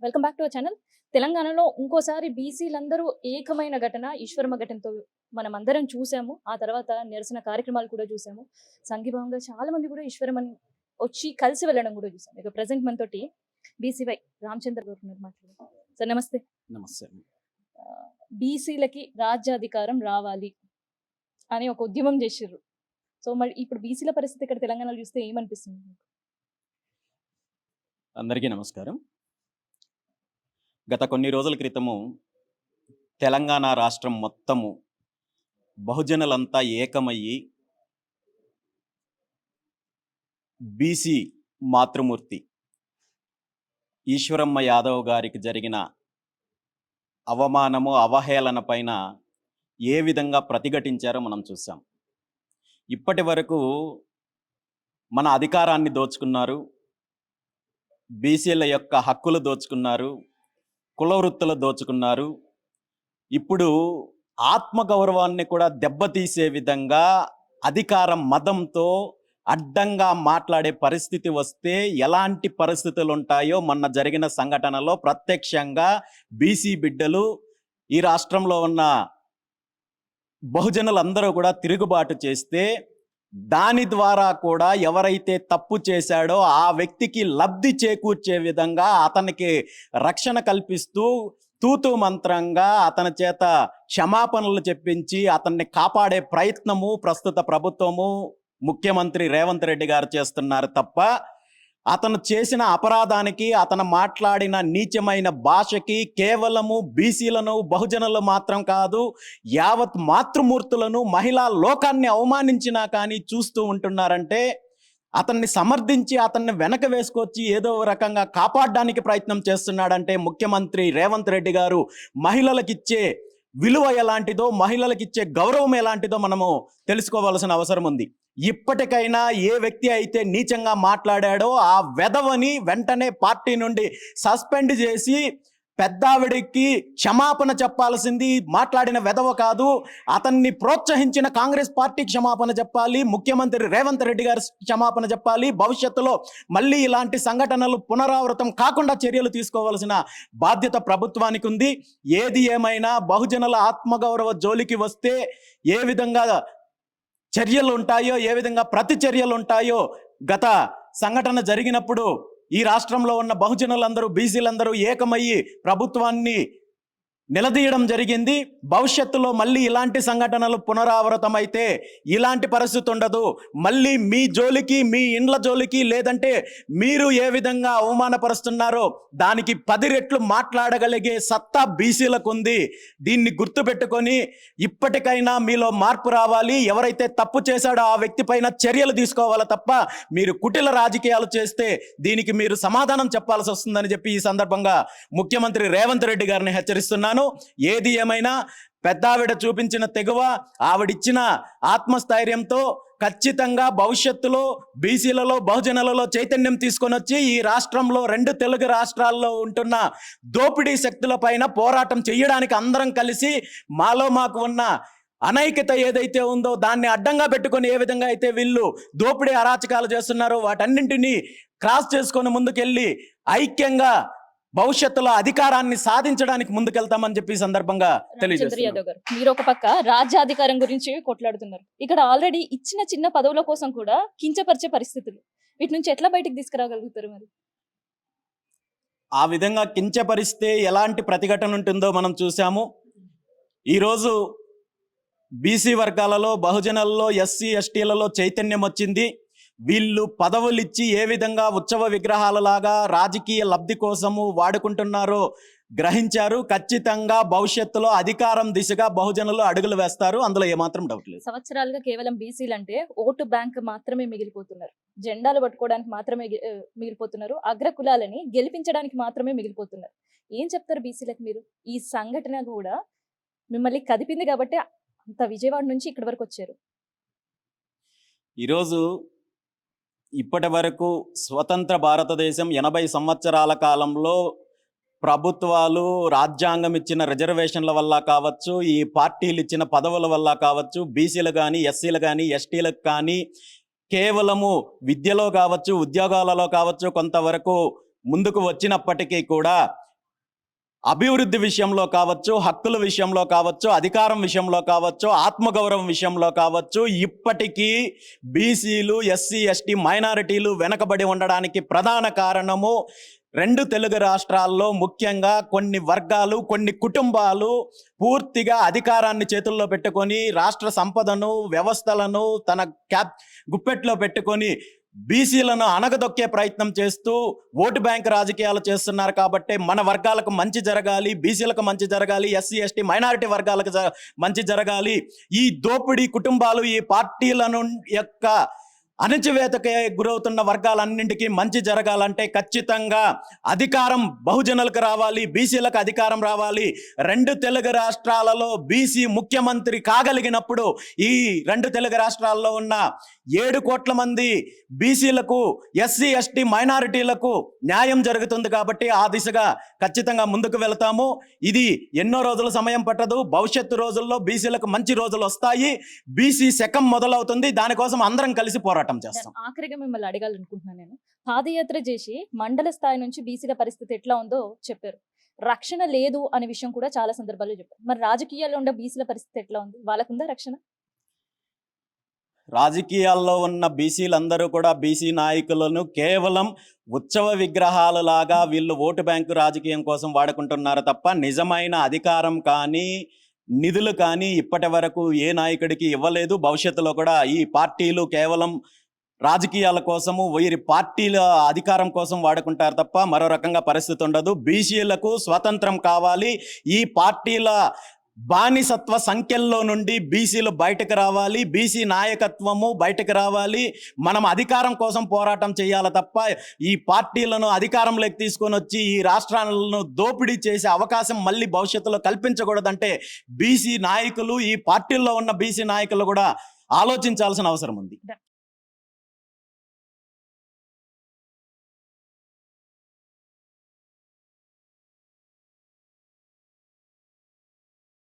Welcome back to our channel. తెలంగాణలో ఇంకోసారి బీసీలందరూ ఏకమైన ఘటన ఈశ్వరమ్మ ఘటనతో మనం అందరం చూసాము. ఆ తర్వాత నిరసన కార్యక్రమాలు కూడా చూసాము. సంఘీభావంగా చాలా మంది కూడా ఈశ్వరమ్మని వచ్చి కలిసి వెళ్ళడం కూడా చూసాం. ఇక ప్రెసెంట్ మనతోటి బీసీవై రామచంద్ర గారు ఉన్నారు, మాట్లాడారు. సార్ నమస్తే. నమస్తే. బీసీలకి రాజ్యాధికారం రావాలి అని ఒక ఉద్యమం చేసిర్రు. సో మరి ఇప్పుడు బీసీల పరిస్థితి ఇక్కడ తెలంగాణలో చూస్తే ఏమనిపిస్తుంది మీకు? అందరికీ నమస్కారం. గత కొన్ని రోజుల క్రితము తెలంగాణ రాష్ట్రం మొత్తము బహుజనులంతా ఏకమయ్యి బీసీ మాతృమూర్తి ఈశ్వరమ్మ యాదవ్ గారికి జరిగిన అవమానము అవహేళన పైన ఏ విధంగా ప్రతిఘటించారో మనం చూసాం. ఇప్పటి వరకు మన అధికారాన్ని దోచుకున్నారు, బీసీల యొక్క హక్కులు దోచుకున్నారు, కుల వృత్తులు దోచుకున్నారు. ఇప్పుడు ఆత్మగౌరవాన్ని కూడా దెబ్బతీసే విధంగా అధికారం మదంతో అడ్డంగా మాట్లాడే పరిస్థితి వస్తే ఎలాంటి పరిస్థితులు ఉంటాయో మొన్న జరిగిన సంఘటనలో ప్రత్యక్షంగా బీసీ బిడ్డలు, ఈ రాష్ట్రంలో ఉన్న బహుజనులందరూ కూడా తిరుగుబాటు చేస్తే దాని ద్వారా కూడా ఎవరైతే తప్పు చేశాడో ఆ వ్యక్తికి లబ్ధి చేకూర్చే విధంగా అతనికి రక్షణ కల్పిస్తూ తూతూ మంత్రంగా అతని చేత క్షమాపణలు చెప్పించి అతన్ని కాపాడే ప్రయత్నము ప్రస్తుత ప్రభుత్వము ముఖ్యమంత్రి రేవంత్ రెడ్డి గారు చేస్తున్నారు తప్ప అతను చేసిన అపరాధానికి, అతను మాట్లాడిన నీచమైన భాషకి కేవలము బీసీలను బహుజనులు మాత్రం కాదు, యావత్ మాతృమూర్తులను మహిళా లోకాన్ని అవమానించినా కానీ చూస్తూ ఉంటున్నారంటే అతన్ని సమర్థించి అతన్ని వెనక వేసుకొచ్చి ఏదో రకంగా కాపాడడానికి ప్రయత్నం చేస్తున్నాడంటే ముఖ్యమంత్రి రేవంత్ రెడ్డి గారు మహిళలకిచ్చే విలువ ఎలాంటిదో, మహిళలకిచ్చే గౌరవం ఎలాంటిదో మనము తెలుసుకోవాల్సిన అవసరం ఉంది. ఇప్పటికైనా ఏ వ్యక్తి అయితే నీచంగా మాట్లాడాడో ఆ వెధవని వెంటనే పార్టీ నుండి సస్పెండ్ చేసి పెద్దావిడికి క్షమాపణ చెప్పాల్సింది మాట్లాడిన వెధవ కాదు, అతన్ని ప్రోత్సహించిన కాంగ్రెస్ పార్టీ క్షమాపణ చెప్పాలి, ముఖ్యమంత్రి రేవంత్ రెడ్డి గారు క్షమాపణ చెప్పాలి. భవిష్యత్తులో మళ్ళీ ఇలాంటి సంఘటనలు పునరావృతం కాకుండా చర్యలు తీసుకోవాల్సిన బాధ్యత ప్రభుత్వానికి ఉంది. ఏది ఏమైనా బహుజనుల ఆత్మగౌరవ జోలికి వస్తే ఏ విధంగా చర్యలు ఉంటాయో, ఏ విధంగా ప్రతి చర్యలు ఉంటాయో గత సంఘటన జరిగినప్పుడు ఈ రాష్ట్రంలో ఉన్న బహుజనులందరూ, బీసీలందరూ ఏకమయ్యి ప్రభుత్వాన్ని నిలదీయడం జరిగింది. భవిష్యత్తులో మళ్ళీ ఇలాంటి సంఘటనలు పునరావృతమైతే ఇలాంటి పరిస్థితి ఉండదు. మళ్ళీ మీ జోలికి, మీ ఇండ్ల జోలికి, లేదంటే మీరు ఏ విధంగా అవమానపరుస్తున్నారో దానికి 10 రెట్లు మాట్లాడగలిగే సత్తా బీసీలకు ఉంది. దీన్ని గుర్తుపెట్టుకొని ఇప్పటికైనా మీలో మార్పు రావాలి. ఎవరైతే తప్పు చేశాడో ఆ వ్యక్తి పైన చర్యలు తీసుకోవాలి తప్ప మీరు కుటిల రాజకీయాలు చేస్తే దీనికి మీరు సమాధానం చెప్పాల్సి వస్తుందని చెప్పి ఈ సందర్భంగా ముఖ్యమంత్రి రేవంత్ రెడ్డి గారిని హెచ్చరిస్తున్నాను. ఏది ఏమైనా పెద్దావిడ చూపించిన తెగువ, ఆవిడిచ్చిన ఆత్మస్థైర్యంతో ఖచ్చితంగా భవిష్యత్తులో బీసీలలో, బహుజనులలో చైతన్యం తీసుకొని వచ్చి ఈ రాష్ట్రంలో 2 తెలుగు రాష్ట్రాల్లో ఉంటున్న దోపిడీ శక్తుల పైన పోరాటం చేయడానికి అందరం కలిసి మాకు ఉన్న అనైక్యత ఏదైతే ఉందో దాన్ని అడ్డంగా పెట్టుకొని ఏ విధంగా అయితే వీళ్ళు దోపిడీ అరాచకాలు చేస్తున్నారో వాటన్నింటినీ క్రాస్ చేసుకొని ముందుకెళ్ళి ఐక్యంగా భవిష్యత్తులో అధికారాన్ని సాధించడానికి ముందుకెళ్తామని చెప్పి సందర్భంగా తెలియజేస్తున్నారు. మీరు ఒక పక్క రాజ్యాధికారం గురించి కొట్లాడుతున్నారు, ఇక్కడ ఆల్రెడీ ఇచ్చిన చిన్న పదవుల కోసం కూడా కించపరిచే పరిస్థితులు, వీటి నుంచి ఎట్లా బయటికి తీసుకురాగలుగుతారు? మరి ఆ విధంగా కించపరిస్తే ఎలాంటి ప్రతిఘటన ఉంటుందో మనం చూసాము. ఈరోజు బీసీ వర్గాలలో, బహుజనులలో, ఎస్సీ ఎస్టీలలో చైతన్యం వచ్చింది. వీళ్ళు పదవులు ఇచ్చి ఏ విధంగా ఉత్సవ విగ్రహాలలాగా రాజకీయ లబ్ధి కోసము వాడుకుంటున్నారో గ్రహించారు. ఖచ్చితంగా భవిష్యత్తులో అధికారం దిశగా బహుజనులు అడుగులు వేస్తారు, అందులో ఏమాత్రం డౌట్ లేదు. సంవత్సరాలుగా కేవలం బీసీలు అంటే ఓటు బ్యాంక్ మాత్రమే మిగిలిపోతున్నారు, జెండాలు పట్టుకోవడానికి మాత్రమే మిగిలిపోతున్నారు, అగ్ర కులాలని గెలిపించడానికి మాత్రమే మిగిలిపోతున్నారు. ఏం చెప్తారు బీసీలకు మీరు? ఈ సంఘటన కూడా మిమ్మల్ని కదిపింది కాబట్టి అంత విజయవాడ నుంచి ఇక్కడి వరకు వచ్చారు. ఈరోజు ఇప్పటి వరకు స్వతంత్ర భారతదేశం 80 సంవత్సరాల కాలంలో ప్రభుత్వాలు రాజ్యాంగం ఇచ్చిన రిజర్వేషన్ల వల్ల కావచ్చు, ఈ పార్టీలు ఇచ్చిన పదవుల వల్ల కావచ్చు, బీసీలు కానీ, ఎస్సీలు కానీ, ఎస్టీలకు కానీ కేవలము విద్యలో కావచ్చు, ఉద్యోగాలలో కావచ్చు కొంతవరకు ముందుకు వచ్చినప్పటికీ కూడా అభివృద్ధి విషయంలో కావచ్చు, హక్కుల విషయంలో కావచ్చు, అధికారం విషయంలో కావచ్చు, ఆత్మగౌరవం విషయంలో కావచ్చు, ఇప్పటికీ బీసీలు, ఎస్సీ, ఎస్టీ, మైనారిటీలు వెనకబడి ఉండడానికి ప్రధాన కారణము రెండు తెలుగు రాష్ట్రాల్లో ముఖ్యంగా కొన్ని వర్గాలు, కొన్ని కుటుంబాలు పూర్తిగా అధికారాన్ని చేతుల్లో పెట్టుకొని రాష్ట్ర సంపదను, వ్యవస్థలను తన గుప్పెట్లో పెట్టుకొని బీసీలను అణగదొక్కే ప్రయత్నం చేస్తూ ఓటు బ్యాంక్ రాజకీయాలు చేస్తున్నారు. కాబట్టి మన వర్గాలకు మంచి జరగాలి, బీసీలకు మంచి జరగాలి, ఎస్సీ, ఎస్టీ, మైనారిటీ వర్గాలకు మంచి జరగాలి, ఈ దోపిడీ కుటుంబాలు, ఈ పార్టీలను యొక్క అణచివేతకే గురవుతున్న వర్గాలన్నింటికీ మంచి జరగాలంటే ఖచ్చితంగా అధికారం బహుజనులకు రావాలి, బీసీలకు అధికారం రావాలి. రెండు తెలుగు రాష్ట్రాలలో బీసీ ముఖ్యమంత్రి కాగలిగినప్పుడు ఈ రెండు తెలుగు రాష్ట్రాల్లో ఉన్న 7 కోట్ల మంది బీసీలకు, ఎస్సీ, ఎస్టీ, మైనారిటీలకు న్యాయం జరుగుతుంది. కాబట్టి ఆ దిశగా ఖచ్చితంగా ముందుకు వెళతాము. ఇది ఎన్నో రోజుల సమయం పట్టదు. భవిష్యత్తు రోజుల్లో బీసీలకు మంచి రోజులు వస్తాయి. బీసీ శకం మొదలవుతుంది. దానికోసం అందరం కలిసి పోరాటం చేస్తాం. ఆఖరిగా మిమ్మల్ని అడగాలనుకుంటున్నాను నేను. పాదయాత్ర చేసి మండల స్థాయి నుంచి బీసీల పరిస్థితి ఎట్లా ఉందో చెప్పారు. రక్షణ లేదు అనే విషయం కూడా చాలా సందర్భాల్లో చెప్పారు. మరి రాజకీయాల్లో ఉండే బీసీల పరిస్థితి ఎట్లా ఉంది? వాళ్ళకుందా రక్షణ? రాజకీయాల్లో ఉన్న బీసీలందరూ కూడా బీసీ నాయకులను కేవలం ఉత్సవ విగ్రహాలు లాగా వీళ్ళు ఓటు బ్యాంకు రాజకీయం కోసం వాడుకుంటున్నారు తప్ప నిజమైన అధికారం కానీ, నిధులు కానీ ఇప్పటి వరకు ఏ నాయకుడికి ఇవ్వలేదు. భవిష్యత్తులో కూడా ఈ పార్టీలు కేవలం రాజకీయాల కోసము, వీరి పార్టీల అధికారం కోసం వాడుకుంటారు తప్ప మరో రకంగా పరిస్థితి ఉండదు. బీసీలకు స్వతంత్రం కావాలి. ఈ పార్టీల బానిసత్వ సంఖ్యల్లో నుండి బీసీలు బయటకు రావాలి. బీసీ నాయకత్వము బయటకు రావాలి. మనం అధికారం కోసం పోరాటం చేయాలి తప్ప ఈ పార్టీలను అధికారంలోకి తీసుకొని వచ్చి ఈ రాష్ట్రాలను దోపిడీ చేసే అవకాశం మళ్ళీ భవిష్యత్తులో కల్పించకూడదంటే బీసీ నాయకులు, ఈ పార్టీల్లో ఉన్న బీసీ నాయకులు కూడా ఆలోచించాల్సిన అవసరం ఉంది.